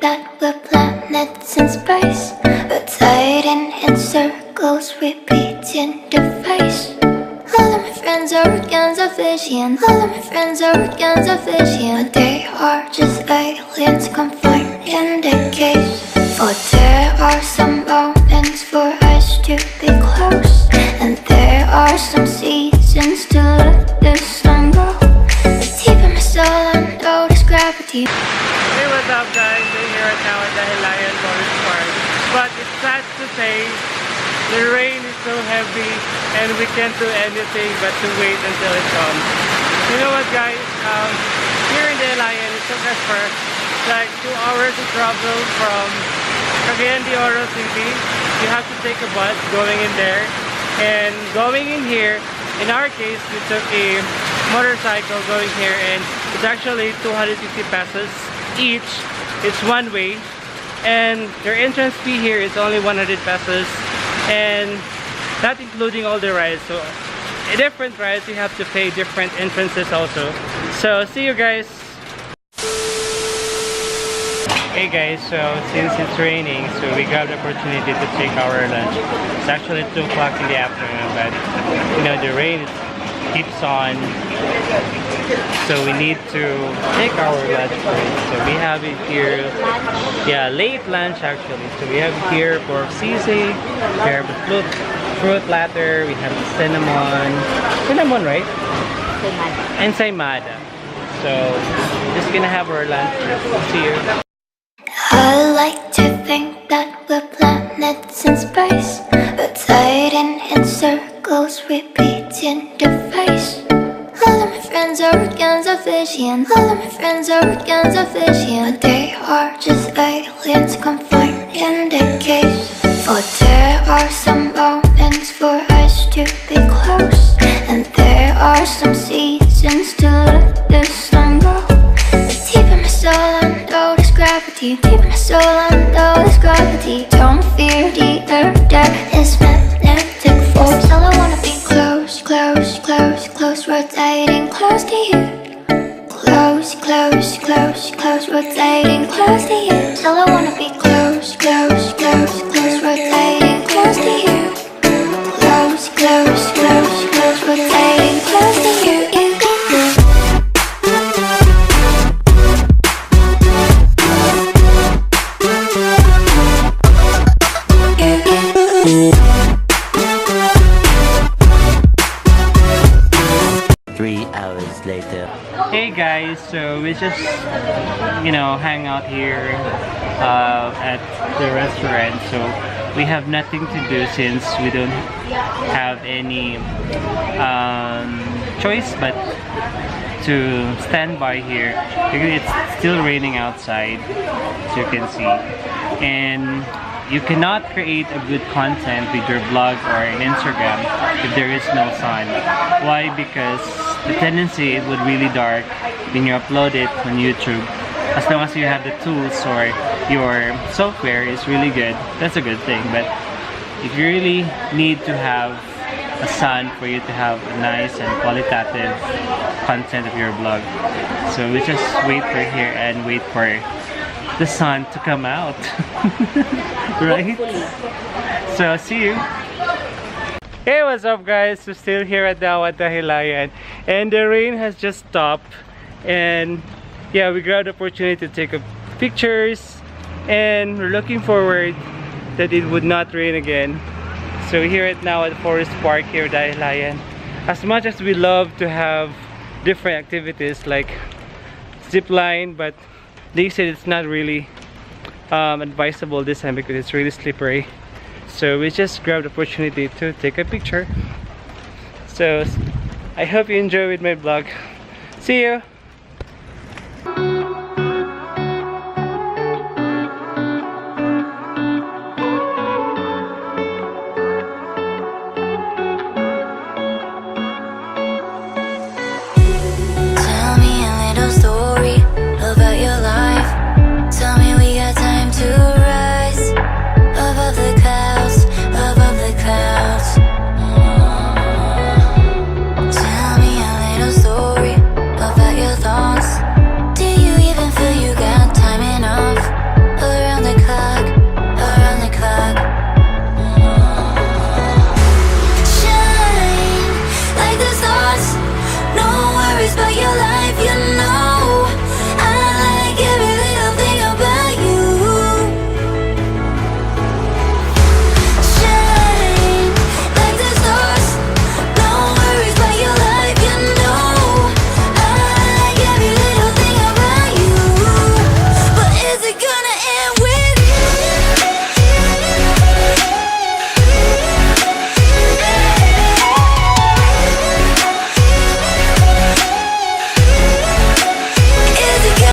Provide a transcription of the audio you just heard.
that we're planets in space, rotating in circles, repeating the face. All of my friends are organs of vision. All of my friends are organs of vision. But they are just aliens confined in the cage. For there are some moments for us to be close, and there are some seasons to let the sun go. It's deep in my soul, I know there's gravity. Hey, what's up guys? We're here at now at Dahilayan Adventure Park. But it's sad to say, the rain is so heavy and we can't do anything but to wait until it comes. You know what guys? Here in Dahilayan, it took us for like 2 hours to travel from Cagayan de Oro City. You have to take a bus going in there. And going in here, in our case, we took a motorcycle going here, and it's actually 250 pesos each. It's one way, and their entrance fee here is only 100 pesos, and not including all the rides. So different rides you have to pay different entrances also. So see you guys. Hey guys, so since it's raining, so we grabbed the opportunity to take our lunch. It's actually 2 o'clock in the afternoon, but you know the rain keeps on, so we need to take our lunch first. So we have it here, yeah, late lunch actually. So we have here pork sisig, we have the fruit platter, we have the cinnamon, right? And saimada. So just gonna have our lunch first. See you. I like to think that we're planets in space, rotating in circles, repeating the face. All of my friends are organs of vision. All of my friends are organs of vision. But they are just aliens confined in the cage. For there are some moments for us to be close, and there are some seasons to let the sun go. It's deep in my soul, I know there's gravity. Deep in my soul, I know there's gravity. Don't fear the earth, there is magnetic force. All I wanna be close, close, close, close, rotating close to you. Close, close, close, close, rotating close to you. All I wanna be close, close, close, close, rotating close to you. Close, close, close, close, rotating close to you. Later. Hey guys, so we just hang out here at the restaurant. So we have nothing to do since we don't have any choice but to stand by here because it's still raining outside, as you can see, and you cannot create a good content with your blog or an Instagram if there is no sun. Why? Because the tendency it would really dark when you upload it on YouTube. As long as you have the tools or your software is really good, that's a good thing. But if you really need to have a sun for you to have a nice and qualitative content of your blog, so we just wait for here and wait for the sun to come out. Right? So see you. Hey, what's up guys? So still here at Dahilayan, and the rain has just stopped, and yeah, we grabbed the opportunity to take pictures, and we're looking forward that it would not rain again. So here at the Forest Park here at Dahilayan, as much as we love to have different activities like zipline, but they said it's not really advisable this time because it's really slippery. So we just grabbed the opportunity to take a picture. So I hope you enjoy with my vlog. See you!